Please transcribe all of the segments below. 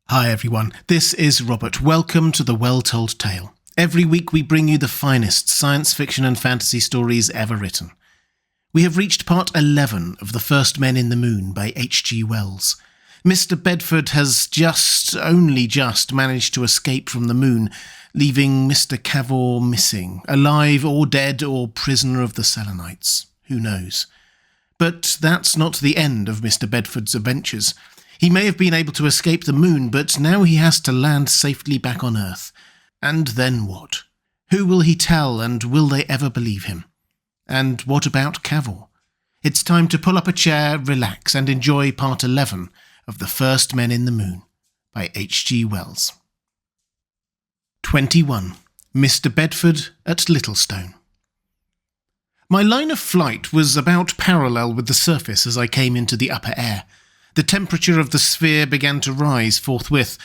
Hi everyone, this is Robert. Welcome to The Well-Told Tale. Every week we bring you the finest science fiction and fantasy stories ever written. We have reached part 11 of The First Men in the Moon by H.G. Wells. Mr. Bedford has only just managed to escape from the moon, leaving Mr. Cavour missing, alive or dead or prisoner of the Selenites. Who knows? But that's not the end of Mr. Bedford's adventures. He may have been able to escape the moon, but now he has to land safely back on Earth. And then what? Who will he tell, and will they ever believe him? And what about Cavour? It's time to pull up a chair, relax, and enjoy part 11 of The First Men in the Moon by H.G. Wells. 21. Mr. Bedford at Littlestone. My line of flight was about parallel with the surface as I came into the upper air. The temperature of the sphere began to rise forthwith.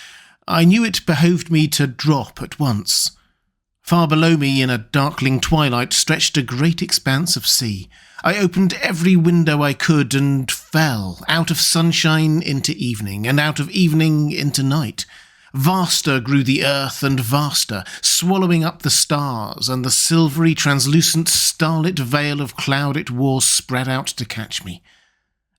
I knew it behoved me to drop at once. Far below me, in a darkling twilight, stretched a great expanse of sea. I opened every window I could and fell, out of sunshine into evening, and out of evening into night. Vaster grew the earth and vaster, swallowing up the stars, and the silvery, translucent, starlit veil of cloud it wore spread out to catch me.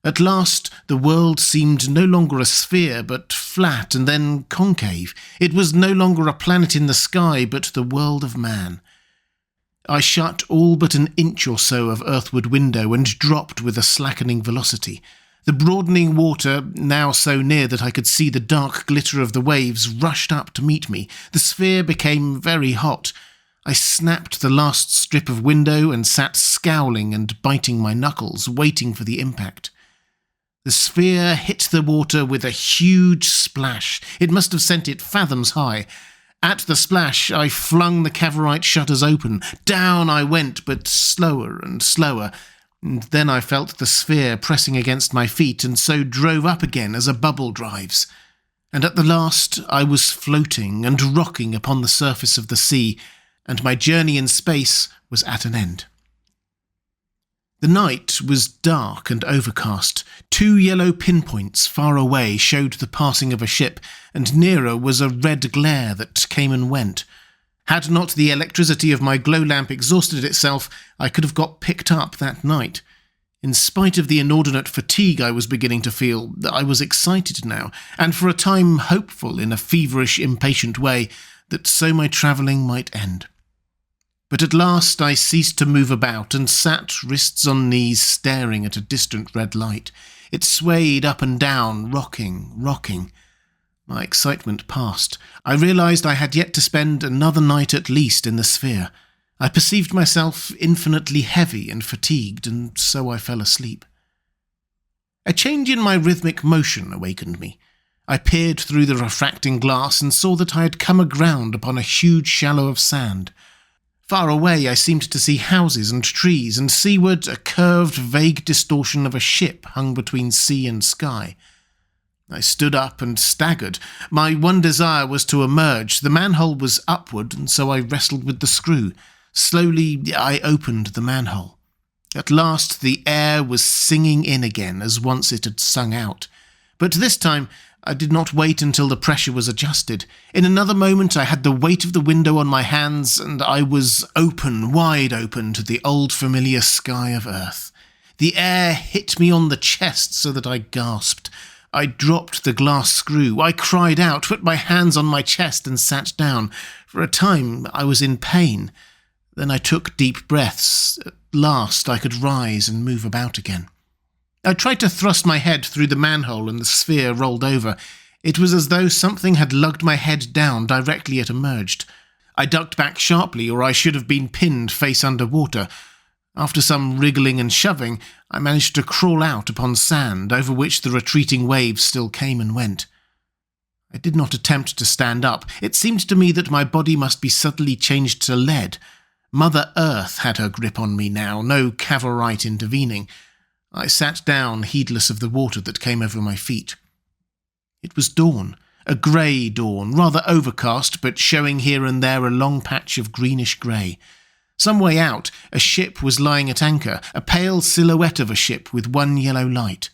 At last, the world seemed no longer a sphere, but flat and then concave. It was no longer a planet in the sky, but the world of man. I shut all but an inch or so of earthward window and dropped with a slackening velocity. The broadening water, now so near that I could see the dark glitter of the waves, rushed up to meet me. The sphere became very hot. I snapped the last strip of window and sat scowling and biting my knuckles, waiting for the impact. The sphere hit the water with a huge splash. It must have sent it fathoms high. At the splash, I flung the Cavorite shutters open. Down I went, but slower and slower. And then I felt the sphere pressing against my feet, and so drove up again as a bubble drives. And at the last, I was floating and rocking upon the surface of the sea, and my journey in space was at an end. The night was dark and overcast. 2 yellow pinpoints far away showed the passing of a ship, and nearer was a red glare that came and went. Had not the electricity of my glow lamp exhausted itself, I could have got picked up that night. In spite of the inordinate fatigue I was beginning to feel, I was excited now, and for a time hopeful in a feverish, impatient way that so my travelling might end. But at last I ceased to move about and sat, wrists on knees, staring at a distant red light. It swayed up and down, rocking. My excitement passed. I realised I had yet to spend another night at least in the sphere. I perceived myself infinitely heavy and fatigued, and so I fell asleep. A change in my rhythmic motion awakened me. I peered through the refracting glass and saw that I had come aground upon a huge shallow of sand. Far away I seemed to see houses and trees, and seaward a curved, vague distortion of a ship hung between sea and sky. I stood up and staggered. My one desire was to emerge. The manhole was upward, and so I wrestled with the screw. Slowly I opened the manhole. At last the air was singing in again, as once it had sung out. But this time I did not wait until the pressure was adjusted. In another moment I had the weight of the window on my hands, and I was open, wide open, to the old familiar sky of earth. The air hit me on the chest so that I gasped. I dropped the glass screw. I cried out, put my hands on my chest, and sat down. For a time I was in pain. Then I took deep breaths. At last I could rise and move about again. I tried to thrust my head through the manhole, and the sphere rolled over. It was as though something had lugged my head down directly it emerged. I ducked back sharply, or I should have been pinned face under water. After some wriggling and shoving, I managed to crawl out upon sand, over which the retreating waves still came and went. I did not attempt to stand up. It seemed to me that my body must be suddenly changed to lead. Mother Earth had her grip on me now, no Cavorite intervening. I sat down, heedless of the water that came over my feet. It was dawn, a grey dawn, rather overcast, but showing here and there a long patch of greenish grey. Some way out, a ship was lying at anchor, a pale silhouette of a ship with one yellow light.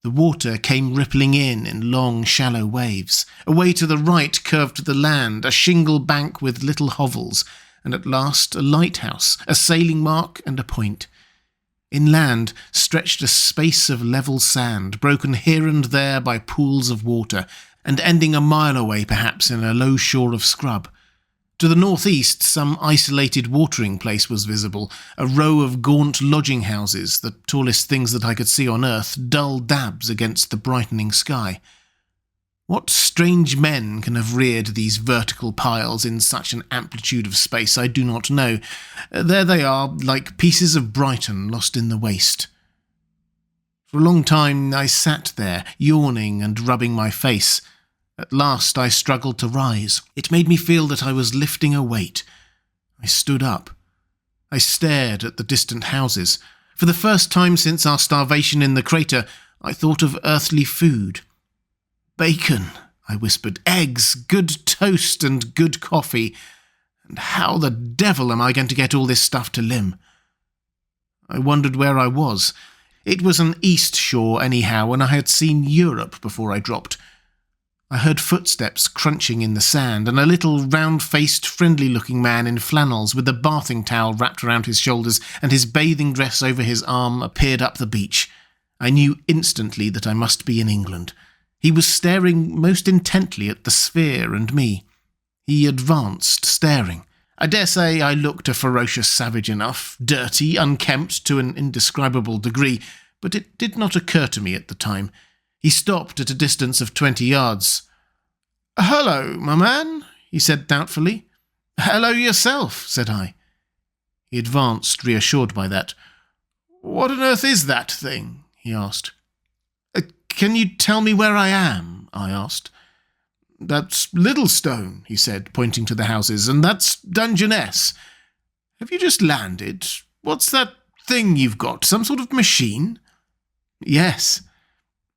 The water came rippling in long, shallow waves. Away to the right curved the land, a shingle bank with little hovels, and at last a lighthouse, a sailing mark and a point. Inland stretched a space of level sand, broken here and there by pools of water, and ending a mile away perhaps in a low shore of scrub. To the northeast, some isolated watering place was visible, a row of gaunt lodging houses, the tallest things that I could see on earth, dull dabs against the brightening sky. What strange men can have reared these vertical piles in such an amplitude of space, I do not know. There they are, like pieces of Brighton lost in the waste. For a long time I sat there, yawning and rubbing my face. At last I struggled to rise. It made me feel that I was lifting a weight. I stood up. I stared at the distant houses. For the first time since our starvation in the crater, I thought of earthly food. Bacon, I whispered, eggs, good toast and good coffee. And how the devil am I going to get all this stuff to Lim? I wondered where I was. It was an east shore anyhow, and I had seen Europe before I dropped. I heard footsteps crunching in the sand, and a little round-faced, friendly-looking man in flannels with a bathing towel wrapped around his shoulders and his bathing dress over his arm appeared up the beach. I knew instantly that I must be in England. He was staring most intently at the sphere and me. He advanced, staring. I dare say I looked a ferocious savage enough, dirty, unkempt to an indescribable degree, but it did not occur to me at the time. He stopped at a distance of 20 yards. "Hello, my man," he said doubtfully. "Hello yourself," said I. He advanced, reassured by that. "What on earth is that thing?" he asked. "Can you tell me where I am?" I asked. "That's Littlestone," he said, pointing to the houses, "and that's Dungeness. Have you just landed? What's that thing you've got? Some sort of machine?" "Yes."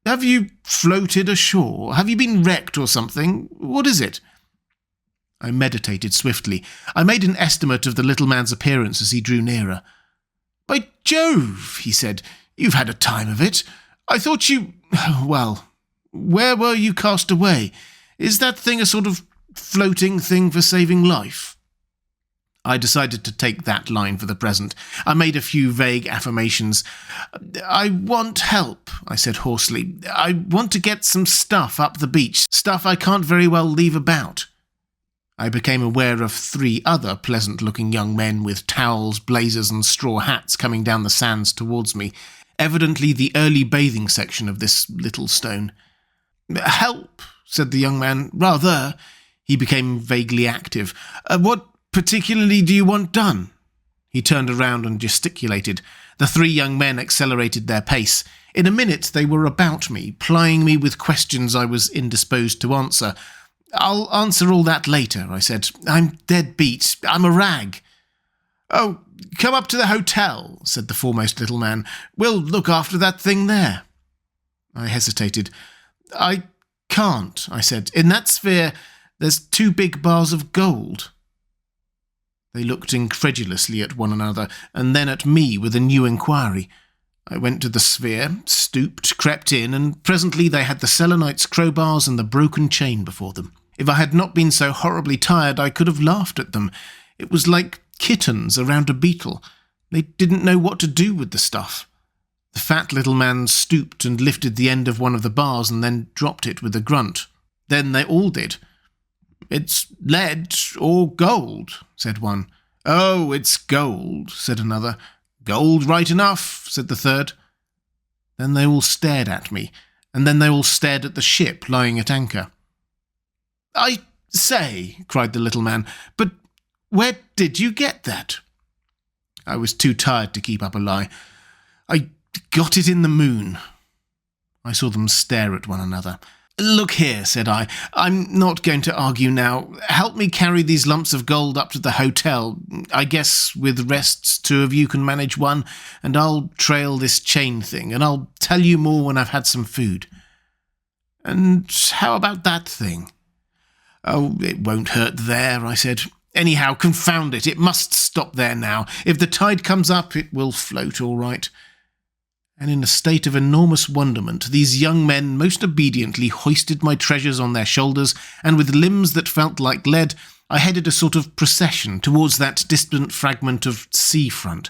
"Have you floated ashore? Have you been wrecked or something? What is it?" I meditated swiftly. I made an estimate of the little man's appearance as he drew nearer. "By Jove," he said, "you've had a time of it. I thought you... Well, where were you cast away? Is that thing a sort of floating thing for saving life?" I decided to take that line for the present. I made a few vague affirmations. "I want help," I said hoarsely. "I want to get some stuff up the beach, stuff I can't very well leave about." I became aware of 3 other pleasant-looking young men with towels, blazers and straw hats coming down the sands towards me, evidently the early bathing section of this Littlestone. "Help," said the young man. "Rather." He became vaguely active. "What particularly do you want done?" He turned around and gesticulated. The 3 young men accelerated their pace. In a minute they were about me, plying me with questions I was indisposed to answer. "I'll answer all that later," I said. "I'm dead beat. I'm a rag." "Oh, come up to the hotel," said the foremost little man. "We'll look after that thing there." I hesitated. "I can't," I said. "In that sphere there's 2 big bars of gold." They looked incredulously at one another, and then at me with a new inquiry. I went to the sphere, stooped, crept in, and presently they had the Selenites' crowbars and the broken chain before them. If I had not been so horribly tired, I could have laughed at them. It was like kittens around a beetle. They didn't know what to do with the stuff. The fat little man stooped and lifted the end of one of the bars and then dropped it with a grunt. Then they all did. "It's lead or gold," said one. "Oh, it's gold," said another. "Gold right enough," said the third. Then they all stared at me, and then they all stared at the ship lying at anchor. "I say," cried the little man, "but where did you get that?" I was too tired to keep up a lie. "I got it in the moon." I saw them stare at one another. "Look here," said I. "I'm not going to argue now. Help me carry these lumps of gold up to the hotel. I guess with rests 2 of you can manage one, and I'll trail this chain thing, and I'll tell you more when I've had some food." "And how about that thing?" "Oh, it won't hurt there," I said. "Anyhow, confound it, it must stop there now. If the tide comes up, it will float all right." and in a state of enormous wonderment these young men most obediently hoisted my treasures on their shoulders, and with limbs that felt like lead, I headed a sort of procession towards that distant fragment of sea front.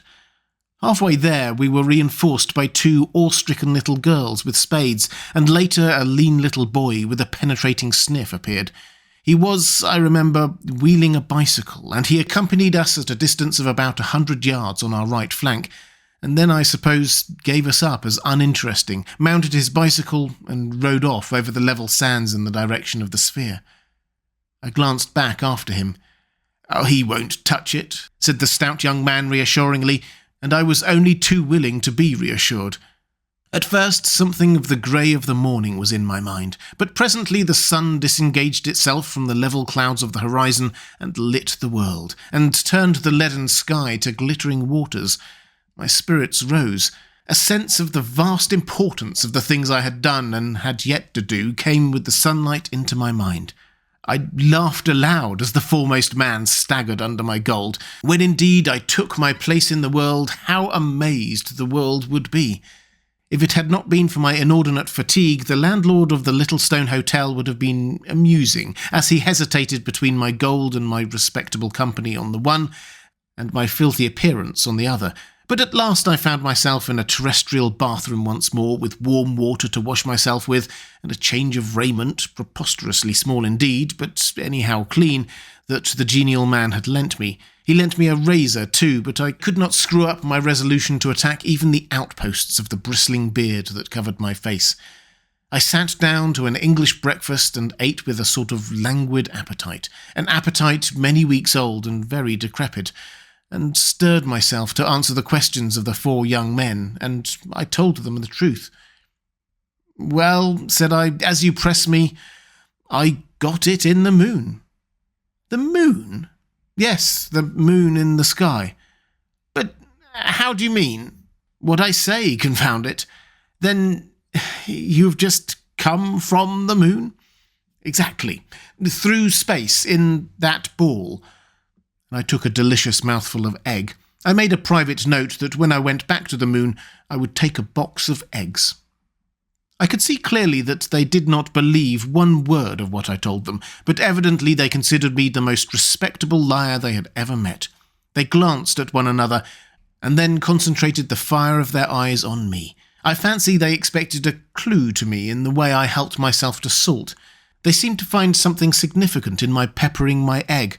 Halfway there we were reinforced by two awe-stricken little girls with spades, and later a lean little boy with a penetrating sniff appeared. He was, I remember, wheeling a bicycle, and he accompanied us at a distance of about 100 yards on our right flank, and then I suppose gave us up as uninteresting, mounted his bicycle, and rode off over the level sands in the direction of the sphere. I glanced back after him. "Oh, he won't touch it," said the stout young man reassuringly, and I was only too willing to be reassured. At first, something of the grey of the morning was in my mind, but presently the sun disengaged itself from the level clouds of the horizon and lit the world, and turned the leaden sky to glittering waters. My spirits rose. A sense of the vast importance of the things I had done and had yet to do came with the sunlight into my mind. I laughed aloud as the foremost man staggered under my gold. When indeed I took my place in the world, how amazed the world would be! If it had not been for my inordinate fatigue, the landlord of the little stone hotel would have been amusing, as he hesitated between my gold and my respectable company on the one, and my filthy appearance on the other. But at last I found myself in a terrestrial bathroom once more, with warm water to wash myself with, and a change of raiment, preposterously small indeed, but anyhow clean, that the genial man had lent me. He lent me a razor too, but I could not screw up my resolution to attack even the outposts of the bristling beard that covered my face. I sat down to an English breakfast and ate with a sort of languid appetite, an appetite many weeks old and very decrepit, and stirred myself to answer the questions of the four young men, and I told them the truth. "Well," said I, "as you press me, I got it in the moon." "The moon?" "Yes, the moon in the sky." "But how do you mean?" "What I say, confound it." "Then you've just come from the moon?" "Exactly. Through space, in that ball." I took a delicious mouthful of egg. I made a private note that when I went back to the moon, I would take a box of eggs. I could see clearly that they did not believe one word of what I told them, but evidently they considered me the most respectable liar they had ever met. They glanced at one another, and then concentrated the fire of their eyes on me. I fancy they expected a clue to me in the way I helped myself to salt. They seemed to find something significant in my peppering my egg.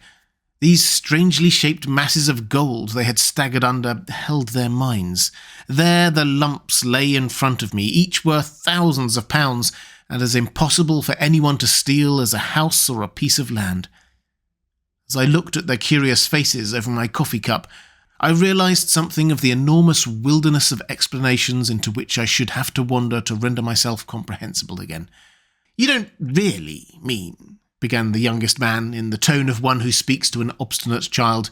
These strangely shaped masses of gold they had staggered under held their minds. There the lumps lay in front of me, each worth thousands of pounds, and as impossible for anyone to steal as a house or a piece of land. As I looked at their curious faces over my coffee cup, I realised something of the enormous wilderness of explanations into which I should have to wander to render myself comprehensible again. "You don't really mean," began the youngest man, in the tone of one who speaks to an obstinate child.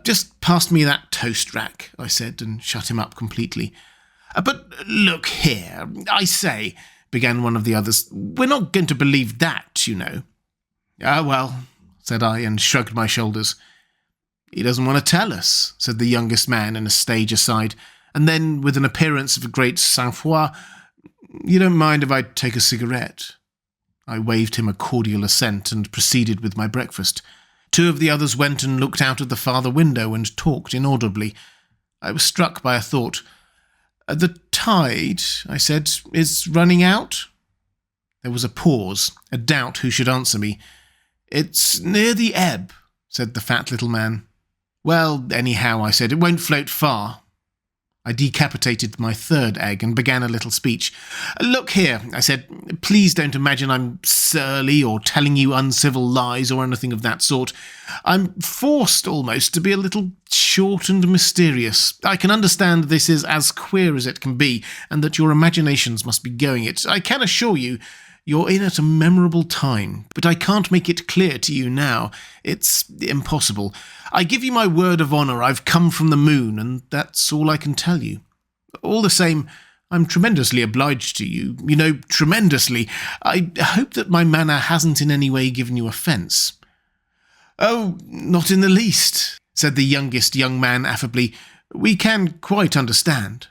Just pass me that toast rack," I said, and shut him up completely. "But look here, I say," began one of the others, "we're not going to believe that, you know." "Ah, well," said I, and shrugged my shoulders. "He doesn't want to tell us," said the youngest man in a stage aside, and then, with an appearance of great sang-froid, "You don't mind if I take a cigarette?" I waved him a cordial assent and proceeded with my breakfast. Two of the others went and looked out of the farther window and talked inaudibly. I was struck by a thought. "The tide," I said, "is running out?" There was a pause, a doubt who should answer me. "It's near the ebb," said the fat little man. "Well, anyhow," I said, "it won't float far." I decapitated my third egg and began a little speech. "Look here," I said, "please don't imagine I'm surly or telling you uncivil lies or anything of that sort. I'm forced almost to be a little short and mysterious. I can understand this is as queer as it can be, and that your imaginations must be going it. I can assure you you're in at a memorable time, but I can't make it clear to you now. It's impossible. I give you my word of honour I've come from the moon, and that's all I can tell you. All the same, I'm tremendously obliged to you, tremendously. I hope that my manner hasn't in any way given you offence." "Oh, not in the least," said the youngest young man affably. "We can quite understand."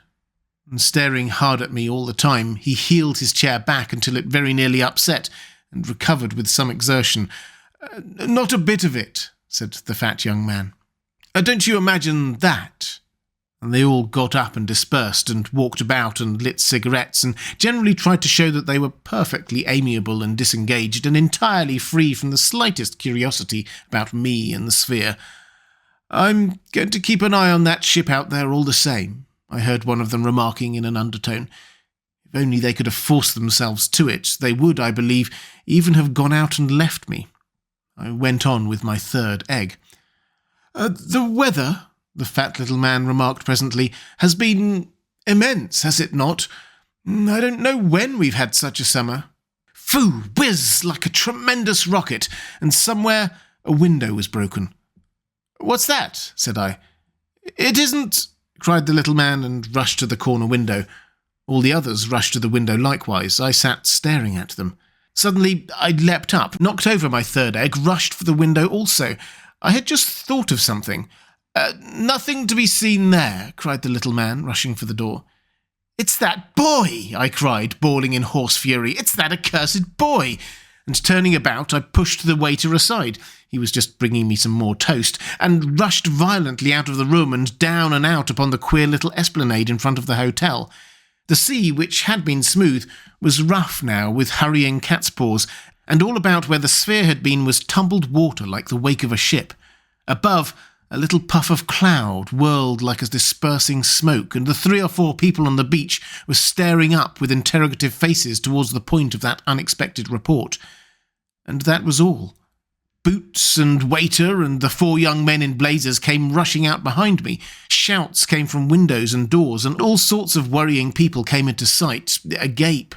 and staring hard at me all the time, he heeled his chair back until it very nearly upset, and recovered with some exertion. "Not a bit of it," said the fat young man. "Don't you imagine that?" And they all got up and dispersed and walked about and lit cigarettes and generally tried to show that they were perfectly amiable and disengaged and entirely free from the slightest curiosity about me and the sphere. "I'm going to keep an eye on that ship out there all the same," I heard one of them remarking in an undertone. If only they could have forced themselves to it, they would, I believe, even have gone out and left me. I went on with my third egg. "The weather," the fat little man remarked presently, "has been immense, has it not? I don't know when we've had such a summer. Phoo, whiz, like a tremendous rocket, and somewhere a window was broken." "What's that?" said I. "It isn't," cried the little man, and rushed to the corner window. All the others rushed to the window likewise. I sat staring at them. Suddenly I leapt up, knocked over my third egg, rushed for the window also. I had just thought of something. "Nothing to be seen there," cried the little man, rushing for the door. "It's that boy!" I cried, bawling in hoarse fury. "It's that accursed boy!" And turning about, I pushed the waiter aside. He was just bringing me some more toast, and rushed violently out of the room and down and out upon the queer little esplanade in front of the hotel. The sea, which had been smooth, was rough now with hurrying cat's paws, and all about where the sphere had been was tumbled water like the wake of a ship. Above, a little puff of cloud whirled like a dispersing smoke, and the 3 or 4 people on the beach were staring up with interrogative faces towards the point of that unexpected report. And that was all. Boots and waiter and the 4 young men in blazers came rushing out behind me. Shouts came from windows and doors, and all sorts of worrying people came into sight, agape.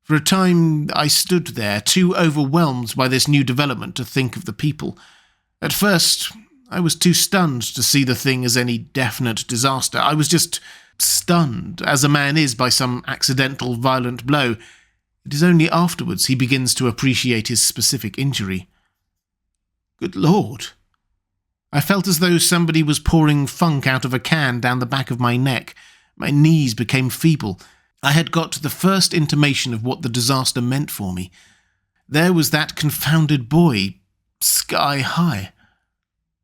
For a time I stood there, too overwhelmed by this new development to think of the people. At first, I was too stunned to see the thing as any definite disaster. I was just stunned, as a man is by some accidental violent blow. It is only afterwards he begins to appreciate his specific injury. Good Lord! I felt as though somebody was pouring funk out of a can down the back of my neck. My knees became feeble. I had got the first intimation of what the disaster meant for me. There was that confounded boy, sky high.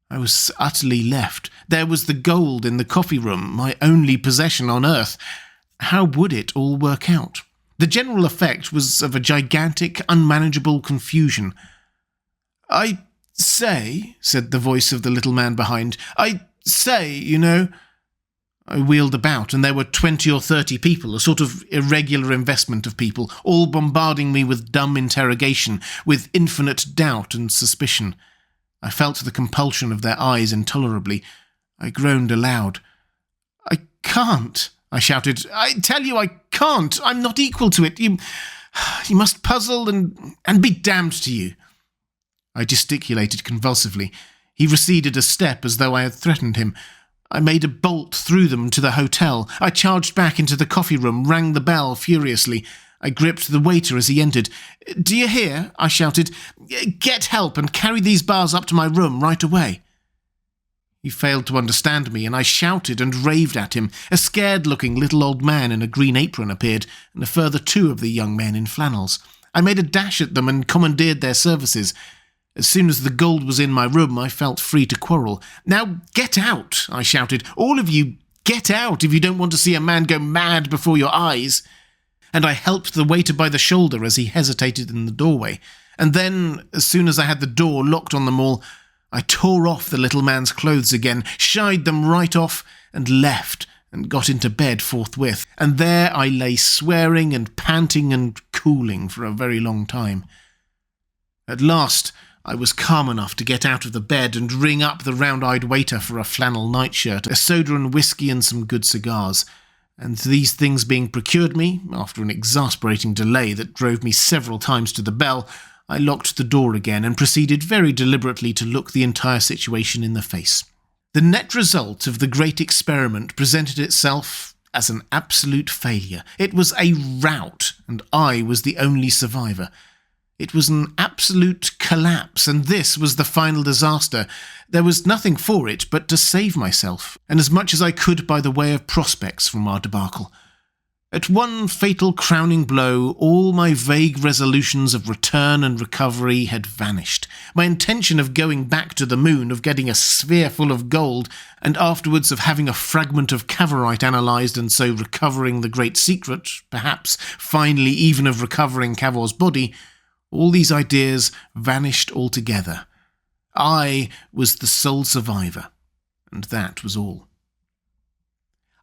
I was utterly left. There was the gold in the coffee room, my only possession on earth. How would it all work out? The general effect was of a gigantic, unmanageable confusion. "I say," said the voice of the little man behind, "I say, you know." I wheeled about, and there were 20 or 30 people, a sort of irregular investment of people, all bombarding me with dumb interrogation, with infinite doubt and suspicion. I felt the compulsion of their eyes intolerably. I groaned aloud. "I can't," I shouted. "I tell you I can't. I'm not equal to it. You must puzzle and be damned to you." I gesticulated convulsively. He receded a step as though I had threatened him. I made a bolt through them to the hotel. I charged back into the coffee room, rang the bell furiously. I gripped the waiter as he entered. "Do you hear?" I shouted. "Get help and carry these bars up to my room right away." He failed to understand me, and I shouted and raved at him. A scared-looking little old man in a green apron appeared, and a further 2 of the young men in flannels. I made a dash at them and commandeered their services. As soon as the gold was in my room, I felt free to quarrel. "Now get out," I shouted. "All of you, get out if you don't want to see a man go mad before your eyes." And I helped the waiter by the shoulder as he hesitated in the doorway. And then, as soon as I had the door locked on them all, I tore off the little man's clothes again, shied them right off, and left, and got into bed forthwith. And there I lay swearing and panting and cooling for a very long time. At last, I was calm enough to get out of the bed and ring up the round-eyed waiter for a flannel nightshirt, a soda and whiskey and some good cigars. And these things being procured me, after an exasperating delay that drove me several times to the bell, I locked the door again and proceeded very deliberately to look the entire situation in the face. The net result of the great experiment presented itself as an absolute failure. It was a rout, and I was the only survivor. It was an absolute collapse, and this was the final disaster. There was nothing for it but to save myself, and as much as I could by the way of prospects from our debacle. At one fatal crowning blow, all my vague resolutions of return and recovery had vanished. My intention of going back to the moon, of getting a sphere full of gold, and afterwards of having a fragment of Cavorite analysed and so recovering the great secret, perhaps finally even of recovering Cavour's body, all these ideas vanished altogether. I was the sole survivor, and that was all.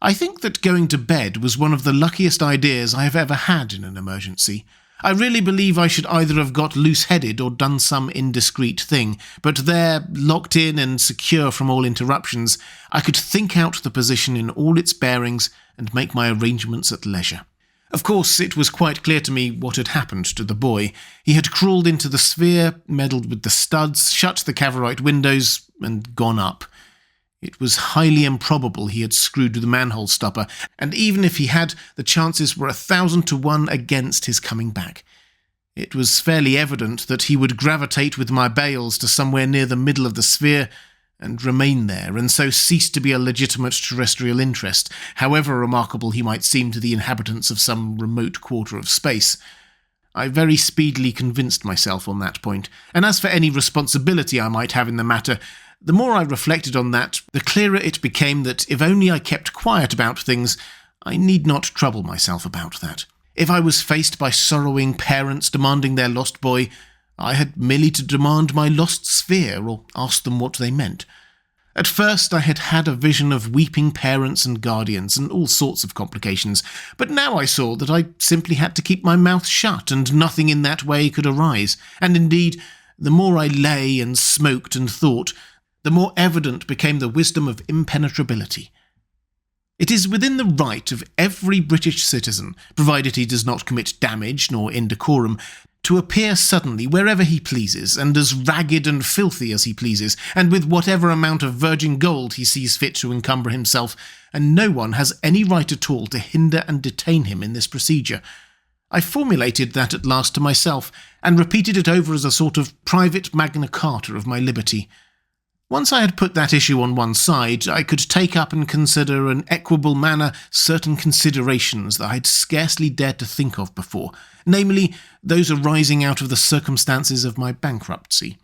I think that going to bed was one of the luckiest ideas I have ever had in an emergency. I really believe I should either have got loose-headed or done some indiscreet thing, but there, locked in and secure from all interruptions, I could think out the position in all its bearings and make my arrangements at leisure. Of course, it was quite clear to me what had happened to the boy. He had crawled into the sphere, meddled with the studs, shut the Cavorite windows, and gone up. It was highly improbable he had screwed the manhole stopper, and even if he had, the chances were 1,000 to 1 against his coming back. It was fairly evident that he would gravitate with my bales to somewhere near the middle of the sphere and remain there, and so cease to be a legitimate terrestrial interest, however remarkable he might seem to the inhabitants of some remote quarter of space. I very speedily convinced myself on that point, and as for any responsibility I might have in the matter, the more I reflected on that, the clearer it became that if only I kept quiet about things, I need not trouble myself about that. If I was faced by sorrowing parents demanding their lost boy, I had merely to demand my lost sphere, or ask them what they meant. At first I had had a vision of weeping parents and guardians and all sorts of complications, but now I saw that I simply had to keep my mouth shut, and nothing in that way could arise, and indeed, the more I lay and smoked and thought, the more evident became the wisdom of impenetrability. It is within the right of every British citizen, provided he does not commit damage nor indecorum, to appear suddenly wherever he pleases, and as ragged and filthy as he pleases, and with whatever amount of virgin gold he sees fit to encumber himself, and no one has any right at all to hinder and detain him in this procedure. I formulated that at last to myself, and repeated it over as a sort of private Magna Carta of my liberty. Once I had put that issue on one side, I could take up and consider in equable manner certain considerations that I had scarcely dared to think of before, namely, those arising out of the circumstances of my bankruptcy.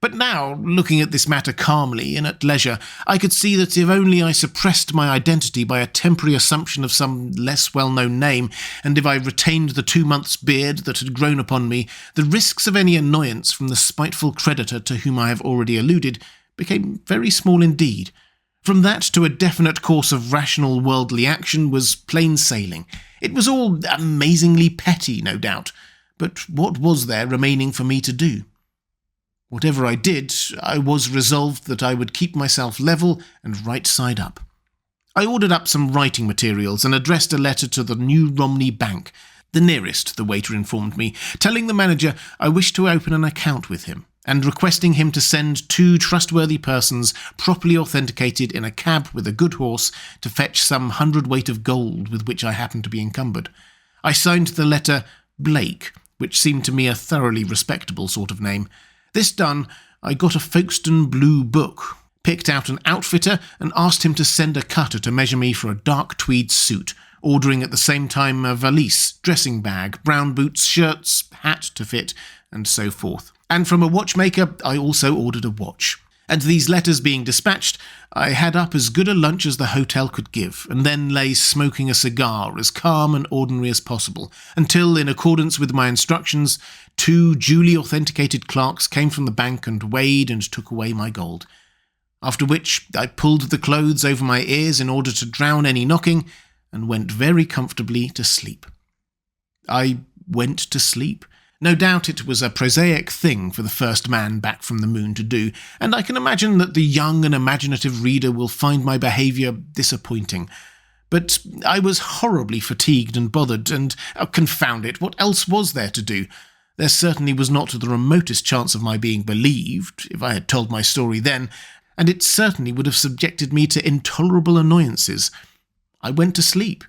But now, looking at this matter calmly and at leisure, I could see that if only I suppressed my identity by a temporary assumption of some less well-known name, and if I retained the 2 months' beard that had grown upon me, the risks of any annoyance from the spiteful creditor to whom I have already alluded became very small indeed. From that to a definite course of rational worldly action was plain sailing. It was all amazingly petty, no doubt, but what was there remaining for me to do? Whatever I did, I was resolved that I would keep myself level and right side up. I ordered up some writing materials and addressed a letter to the New Romney Bank, the nearest, the waiter informed me, telling the manager I wished to open an account with him, and requesting him to send 2 trustworthy persons, properly authenticated, in a cab with a good horse, to fetch some 100 of gold with which I happened to be encumbered. I signed the letter Blake, which seemed to me a thoroughly respectable sort of name. This done, I got a Folkestone blue book, picked out an outfitter, and asked him to send a cutter to measure me for a dark tweed suit, ordering at the same time a valise, dressing bag, brown boots, shirts, hat to fit, and so forth. And from a watchmaker I also ordered a watch. And these letters being dispatched, I had up as good a lunch as the hotel could give, and then lay smoking a cigar as calm and ordinary as possible, until, in accordance with my instructions, 2 duly authenticated clerks came from the bank and weighed and took away my gold. After which I pulled the clothes over my ears in order to drown any knocking, and went very comfortably to sleep. I went to sleep. No doubt it was a prosaic thing for the first man back from the moon to do, and I can imagine that the young and imaginative reader will find my behaviour disappointing. But I was horribly fatigued and bothered, and, confound it, what else was there to do? There certainly was not the remotest chance of my being believed, if I had told my story then, and it certainly would have subjected me to intolerable annoyances. I went to sleep.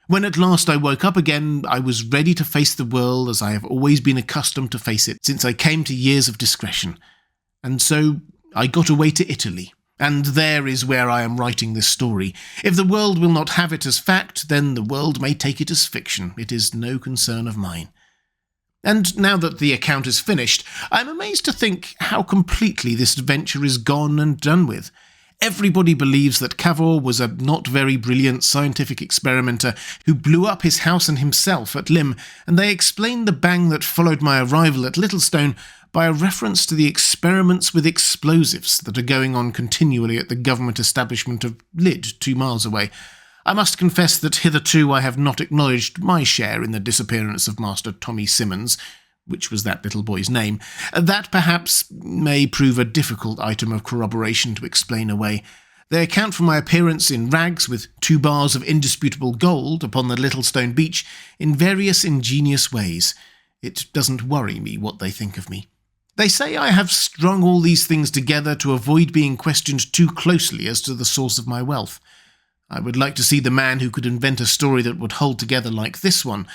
When at last I woke up again, I was ready to face the world as I have always been accustomed to face it since I came to years of discretion. And so I got away to Italy, and there is where I am writing this story. If the world will not have it as fact, then the world may take it as fiction. It is no concern of mine. And now that the account is finished, I am amazed to think how completely this adventure is gone and done with. Everybody believes that Cavour was a not very brilliant scientific experimenter who blew up his house and himself at Lymm, and they explain the bang that followed my arrival at Littlestone by a reference to the experiments with explosives that are going on continually at the government establishment of Lydd, 2 miles away. I must confess that hitherto I have not acknowledged my share in the disappearance of Master Tommy Simmons, which was that little boy's name. That perhaps may prove a difficult item of corroboration to explain away. They account for my appearance in rags with 2 bars of indisputable gold upon the Littlestone beach in various ingenious ways. It doesn't worry me what they think of me. They say I have strung all these things together to avoid being questioned too closely as to the source of my wealth. I would like to see the man who could invent a story that would hold together like this one.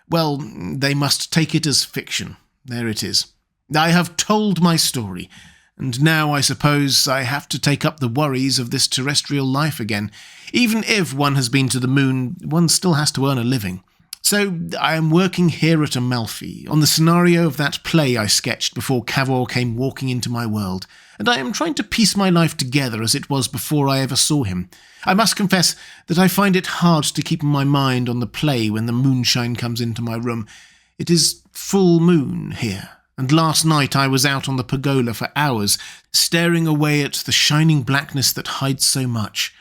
Well, they must take it as fiction. There it is. I have told my story, and now I suppose I have to take up the worries of this terrestrial life again. Even if one has been to the moon, one still has to earn a living. So I am working here at Amalfi, on the scenario of that play I sketched before Cavour came walking into my world, and I am trying to piece my life together as it was before I ever saw him. I must confess that I find it hard to keep my mind on the play when the moonshine comes into my room. It is full moon here, and last night I was out on the pergola for hours, staring away at the shining blackness that hides so much.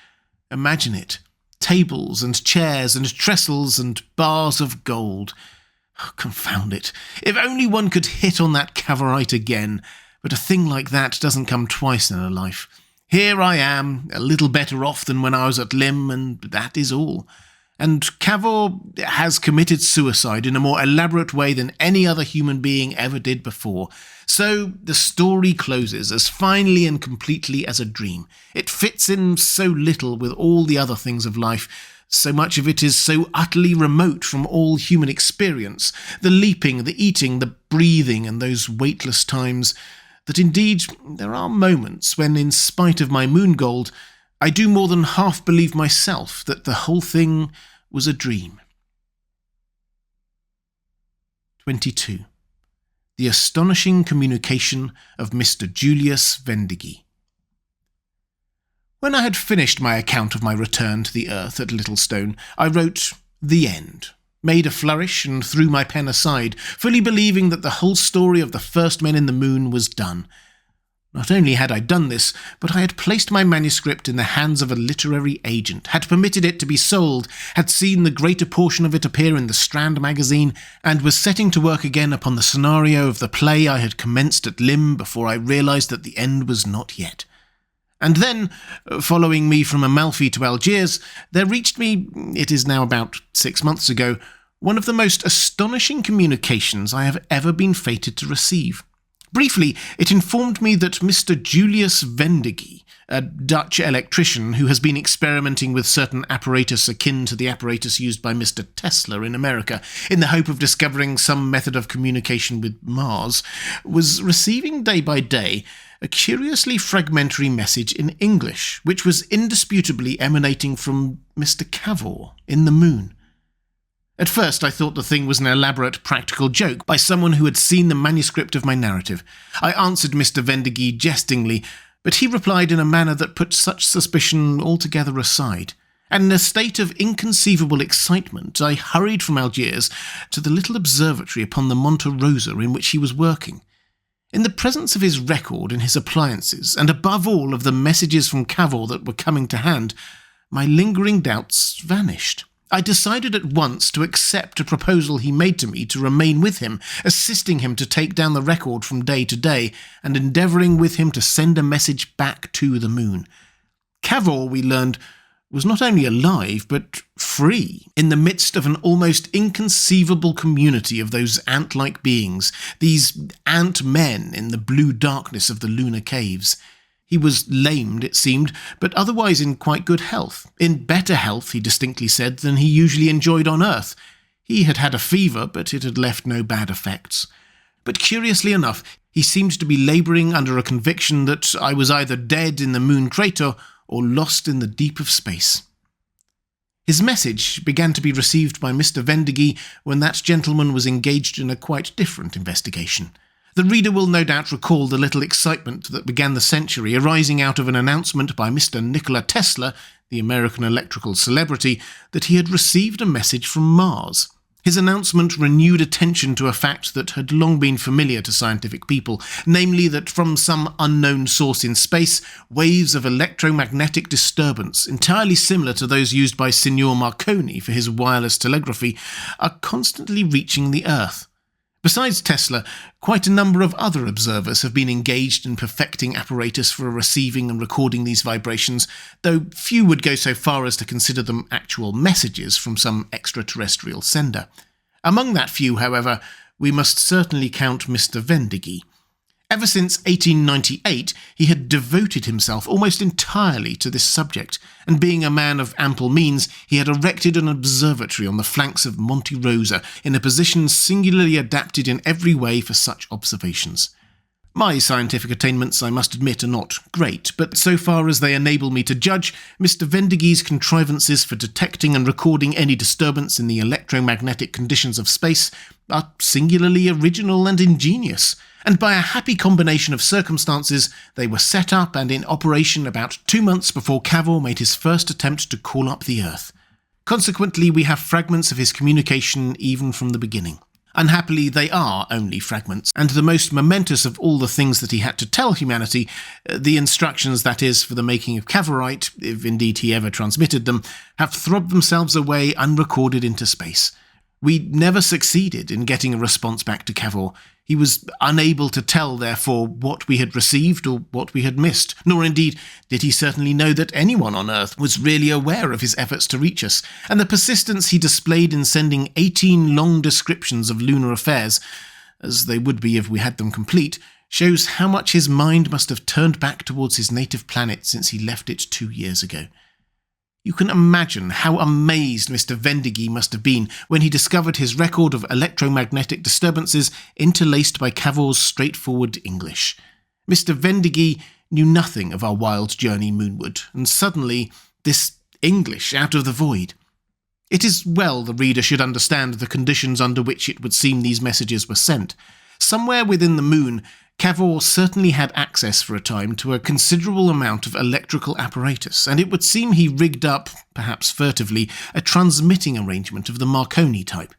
Imagine it. Tables and chairs and trestles and bars of gold. Oh, confound it. If only one could hit on that Cavorite again, but a thing like that doesn't come twice in a life. Here I am, a little better off than when I was at Lymm, and that is all. And Cavour has committed suicide in a more elaborate way than any other human being ever did before. So the story closes as finely and completely as a dream. It fits in so little with all the other things of life. So much of it is so utterly remote from all human experience, the leaping, the eating, the breathing, and those weightless times, that indeed there are moments when, in spite of my moon gold, I do more than half believe myself that the whole thing was a dream. 22. The Astonishing Communication of Mr. Julius Vendigy. When I had finished my account of my return to the earth at Littlestone, I wrote "The End," made a flourish and threw my pen aside, fully believing that the whole story of the first men in the moon was done. Not only had I done this, but I had placed my manuscript in the hands of a literary agent, had permitted it to be sold, had seen the greater portion of it appear in the Strand magazine, and was setting to work again upon the scenario of the play I had commenced at Lymm before I realised that the end was not yet. And then, following me from Amalfi to Algiers, there reached me, it is now about 6 months ago, one of the most astonishing communications I have ever been fated to receive. Briefly, it informed me that Mr. Julius Vendigy, a Dutch electrician who has been experimenting with certain apparatus akin to the apparatus used by Mr. Tesla in America, in the hope of discovering some method of communication with Mars, was receiving day by day a curiously fragmentary message in English, which was indisputably emanating from Mr. Cavour in the moon. At first I thought the thing was an elaborate practical joke by someone who had seen the manuscript of my narrative. I answered Mr. Vendigy jestingly, but he replied in a manner that put such suspicion altogether aside. And in a state of inconceivable excitement, I hurried from Algiers to the little observatory upon the Monte Rosa in which he was working. In the presence of his record and his appliances, and above all of the messages from Cavour that were coming to hand, my lingering doubts vanished. I decided at once to accept a proposal he made to me to remain with him, assisting him to take down the record from day to day, and endeavouring with him to send a message back to the moon. Cavour, we learned, was not only alive, but free, in the midst of an almost inconceivable community of those ant-like beings, these ant-men in the blue darkness of the lunar caves. He was lamed, it seemed, but otherwise in quite good health. In better health, he distinctly said, than he usually enjoyed on Earth. He had had a fever, but it had left no bad effects. But curiously enough, he seemed to be labouring under a conviction that I was either dead in the moon crater or lost in the deep of space. His message began to be received by Mr Vendigy when that gentleman was engaged in a quite different investigation. The reader will no doubt recall the little excitement that began the century arising out of an announcement by Mr Nikola Tesla, the American electrical celebrity, that he had received a message from Mars. His announcement renewed attention to a fact that had long been familiar to scientific people, namely that from some unknown source in space, waves of electromagnetic disturbance, entirely similar to those used by Signor Marconi for his wireless telegraphy, are constantly reaching the Earth. Besides Tesla, quite a number of other observers have been engaged in perfecting apparatus for receiving and recording these vibrations, though few would go so far as to consider them actual messages from some extraterrestrial sender. Among that few, however, we must certainly count Mr Vendigy. Ever since 1898, he had devoted himself almost entirely to this subject, and being a man of ample means, he had erected an observatory on the flanks of Monte Rosa in a position singularly adapted in every way for such observations. My scientific attainments, I must admit, are not great, but so far as they enable me to judge, Mr Vendigy's contrivances for detecting and recording any disturbance in the electromagnetic conditions of space are singularly original and ingenious, and by a happy combination of circumstances, they were set up and in operation about 2 months before Cavour made his first attempt to call up the Earth. Consequently, we have fragments of his communication even from the beginning. Unhappily, they are only fragments, and the most momentous of all the things that he had to tell humanity, the instructions, that is, for the making of Cavourite, if indeed he ever transmitted them, have throbbed themselves away unrecorded into space. We never succeeded in getting a response back to Cavour. He was unable to tell, therefore, what we had received or what we had missed, nor indeed did he certainly know that anyone on Earth was really aware of his efforts to reach us, and the persistence he displayed in sending 18 long descriptions of lunar affairs, as they would be if we had them complete, shows how much his mind must have turned back towards his native planet since he left it 2 years ago. You can imagine how amazed Mr Vendigy must have been when he discovered his record of electromagnetic disturbances interlaced by Cavour's straightforward English. Mr Vendigy knew nothing of our wild journey moonward, and suddenly this English out of the void. It is well the reader should understand the conditions under which it would seem these messages were sent. Somewhere within the moon, Cavour certainly had access for a time to a considerable amount of electrical apparatus, and it would seem he rigged up, perhaps furtively, a transmitting arrangement of the Marconi type.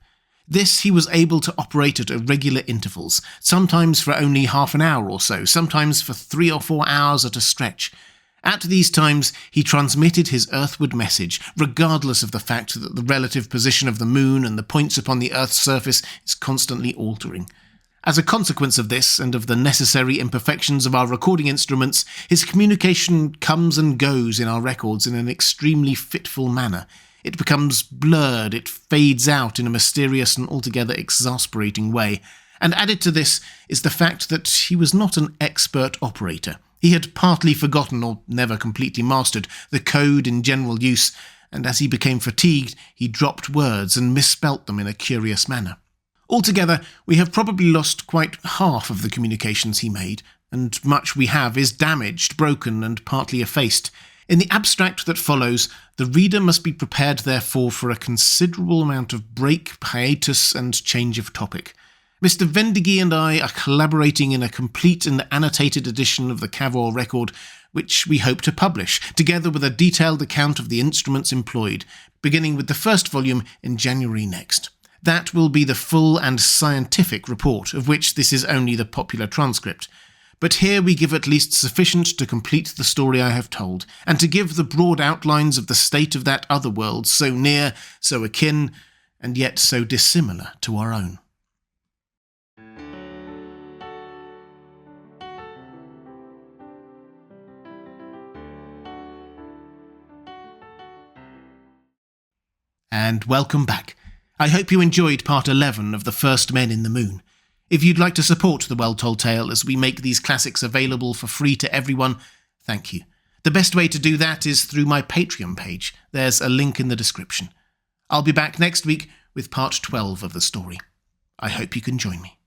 This he was able to operate at irregular intervals, sometimes for only half an hour or so, sometimes for 3 or 4 hours at a stretch. At these times, he transmitted his earthward message, regardless of the fact that the relative position of the moon and the points upon the Earth's surface is constantly altering. As a consequence of this, and of the necessary imperfections of our recording instruments, his communication comes and goes in our records in an extremely fitful manner. It becomes blurred, it fades out in a mysterious and altogether exasperating way. And added to this is the fact that he was not an expert operator. He had partly forgotten, or never completely mastered, the code in general use, and as he became fatigued, he dropped words and misspelt them in a curious manner. Altogether, we have probably lost quite half of the communications he made, and much we have is damaged, broken, and partly effaced. In the abstract that follows, the reader must be prepared, therefore, for a considerable amount of break, hiatus, and change of topic. Mr Vendigy and I are collaborating in a complete and annotated edition of the Cavour record, which we hope to publish, together with a detailed account of the instruments employed, beginning with the first volume in January next. That will be the full and scientific report, of which this is only the popular transcript. But here we give at least sufficient to complete the story I have told, and to give the broad outlines of the state of that other world, so near, so akin, and yet so dissimilar to our own. And welcome back. I hope you enjoyed part 11 of The First Men in the Moon. If you'd like to support The Well Told Tale as we make these classics available for free to everyone, Thank you. The best way to do that is through my Patreon page. There's a link in the description. I'll be back next week with part 12 of the story. I hope you can join me.